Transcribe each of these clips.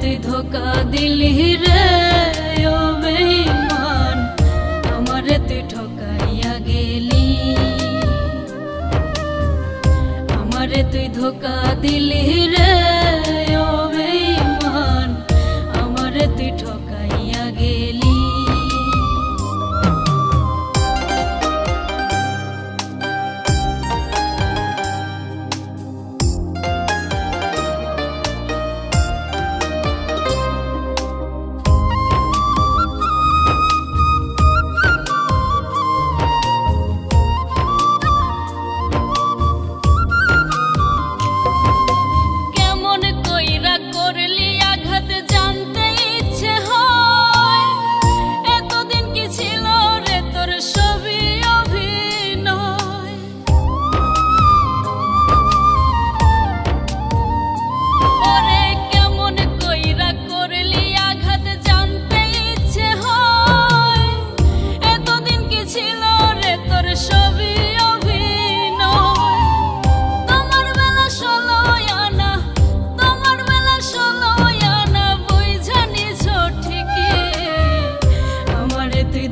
তুই ধোকা দিলি রে ও বেঈমান, আমারে তুই ঠকাইয়া গেলি। আমারে তুই ধোকা দিলি রে ও বেঈমান, আমারে তুই ঠকাইয়া গেলি।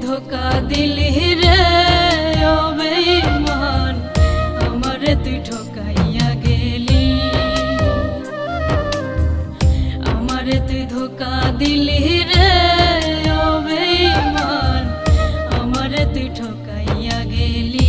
ধোকা দিলি রে ও বেঈমান, আমারে তুই ঠকাইয়া গেলি। আমারে তুই ধোকা দিলি রে ও বেঈমান, আমারে তুই ঠকাইয়া গেলি।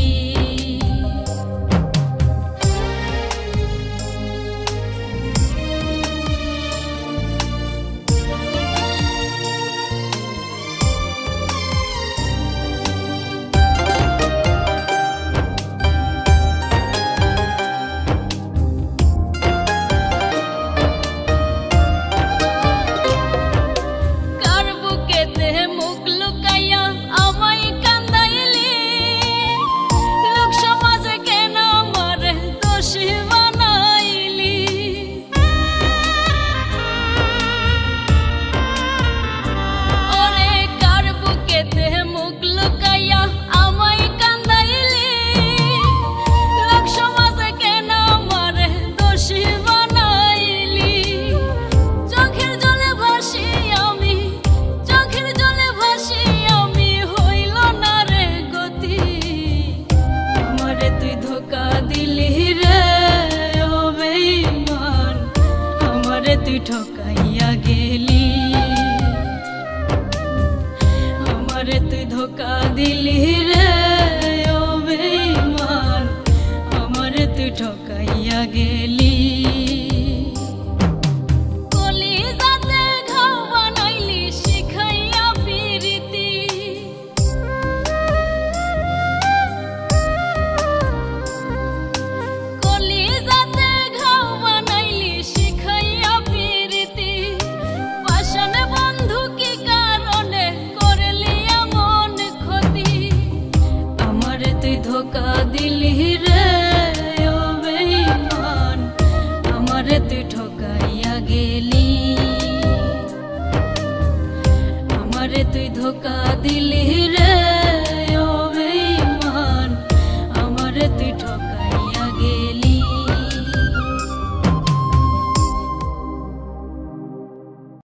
তুই ঠকাইয়া গেলি। আমারে তুই ধোকা দিলি।